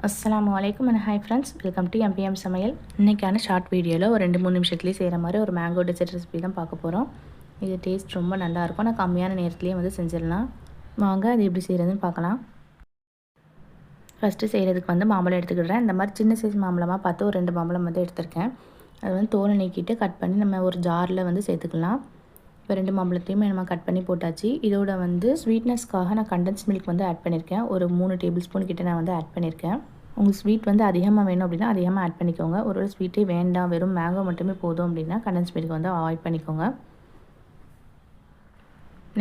அஸ்ஸலாமு அலைக்கும் and hi friends, welcome to MBM சமையல். இன்றைக்கான ஷார்ட் வீடியோவில் ஒரு 2-3 நிமிஷத்துலேயே செய்கிற மாதிரி ஒரு மேங்கோ டெசர்ட் ரெசிபி தான் பார்க்க போகிறோம். இது டேஸ்ட் ரொம்ப நல்லாயிருக்கும். நான் கம்மியான நேரத்துலேயே வந்து செஞ்சிடலாம். வாங்க அது எப்படி செய்கிறதுன்னு பார்க்கலாம். ஃபஸ்ட்டு செய்கிறதுக்கு வந்து மாம்பழம் எடுத்துக்கிடுறேன். இந்த மாதிரி சின்ன சைஸ் மாம்பழமாக பார்த்து ஒரு 2 மாம்பழம் வந்து எடுத்திருக்கேன். அது வந்து தோலை நீக்கிட்டு கட் பண்ணி நம்ம ஒரு ஜாரில் வந்து சேர்த்துக்கலாம். இப்போ 2 மாம்பழத்தையுமே நம்ம கட் பண்ணி போட்டாச்சு. இதோட வந்து ஸ்வீட்னஸ்க்காக நான் கண்டன்ஸ் மில்க் வந்து ஆட் பண்ணியிருக்கேன். ஒரு 3 டேபிள் ஸ்பூன் கிட்ட நான் வந்து ஆட் பண்ணியிருக்கேன். உங்களுக்கு ஸ்வீட் வந்து அதிகமாக வேணும் அப்படின்னா அதிகமாக ஆட் பண்ணிக்கோங்க. ஒரு ஸ்வீட்டே வேண்டாம், வெறும் மேங்கோ மட்டுமே போதும் அப்படின்னா கண்டன்ஸ் மில்க் வந்து அவாய்ட் பண்ணிக்கோங்க.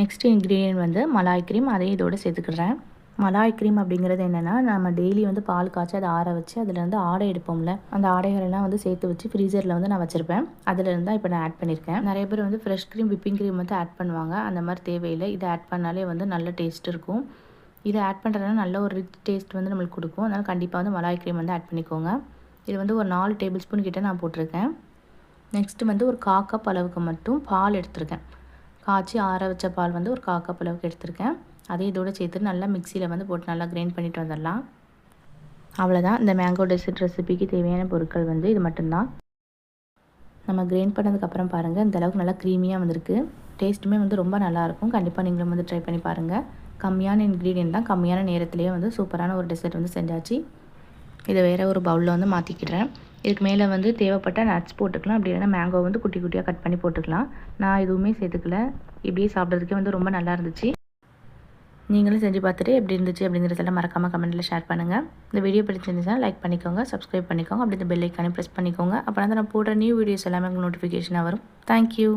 நெக்ஸ்ட் இன்க்ரீடியன்ட் வந்து மலாய் க்ரீம். அதையும் இதோடு சேர்த்துக்கிறேன். மலாய் க்ரீம் அப்படிங்கிறது என்னென்னா, நம்ம டெய்லி வந்து பால் காய்ச்சி அதை ஆற வச்சு அதிலேருந்து ஆடை எடுப்போம்ல, அந்த ஆடைகளெல்லாம் வந்து சேர்த்து வச்சு ஃப்ரீசரில் வந்து நான் வச்சுருப்பேன். அதிலேருந்து தான் இப்போ நான் ஆட் பண்ணியிருக்கேன். நிறைய பேர் வந்து ஃப்ரெஷ் க்ரீம், விப்பிங் க்ரீம் வந்து ஆட் பண்ணுவாங்க. அந்த மாதிரி தேவையில்லை. இதை ஆட் பண்ணாலே வந்து நல்ல டேஸ்ட் இருக்கும். இதை ஆட் பண்ணுறதுனால நல்ல ஒரு ரிச் டேஸ்ட் வந்து நம்மளுக்கு கொடுக்கும். அதனால் கண்டிப்பாக வந்து மலாய் க்ரீம் வந்து ஆட் பண்ணிக்கோங்க. இது வந்து ஒரு 4 டேபிள் ஸ்பூன் கிட்ட நான் போட்டிருக்கேன். நெக்ஸ்ட்டு வந்து ஒரு 1/4 கப் அளவுக்கு மட்டும் பால் எடுத்திருக்கேன். காய்ச்சி ஆற வச்ச பால் வந்து ஒரு 1/4 கப் அளவுக்கு எடுத்திருக்கேன். அதே இதோடு சேர்த்து நல்லா மிக்சியில் வந்து போட்டு நல்லா கிரைண்ட் பண்ணிட்டு வந்துடலாம். அவ்வளோதான். இந்த மேங்கோ டெசர்ட் ரெசிபிக்கு தேவையான பொருட்கள் வந்து இது மட்டும்தான். நம்ம கிரைண்ட் பண்ணதுக்கப்புறம் பாருங்கள், இந்த அளவுக்கு நல்லா க்ரீமியாக வந்திருக்கு. டேஸ்ட்டுமே வந்து ரொம்ப நல்லாயிருக்கும். கண்டிப்பாக நீங்களும் வந்து ட்ரை பண்ணி பாருங்கள். கம்மியான இன்க்ரீடியன்ட் தான், கம்மியான நேரத்துலேயே வந்து சூப்பரான ஒரு டெசர்ட் வந்து செஞ்சாச்சு. இதை வேறு ஒரு பவுலில் வந்து மாற்றிக்கிறேன். இதுக்கு மேலே வந்து தேவைப்பட்ட நட்ஸ் போட்டுக்கலாம். அப்படி இல்லைன்னா மேங்கோ வந்து குட்டி குட்டியாக கட் பண்ணி போட்டுக்கலாம். நான் எதுவுமே சேர்த்துக்கல. இப்படியே சாப்பிட்றதுக்கே வந்து ரொம்ப நல்லா இருந்துச்சு. நீங்களும் செஞ்சு பார்த்துட்டு எப்படி இருந்துச்சு அப்படிங்கிறதெல்லாம் மறக்காமல் கமெண்ட்டில் ஷேர் பண்ணுங்கள். இந்த வீடியோ பிடிச்சிருந்துச்சுன்னா லைக் பண்ணிக்கோங்க, சப்ஸ்கிரைப் பண்ணிக்கோங்க. அப்படி இந்த பெல் ஐக்கானே ப்ரெஸ் பண்ணிக்கோங்க. அப்புறம் தான் நான் போடுற நியூ வீடியோஸ் எல்லாமே உங்களுக்கு நோட்டிஃபிகேஷனாக வரும். தேங்க்யூ.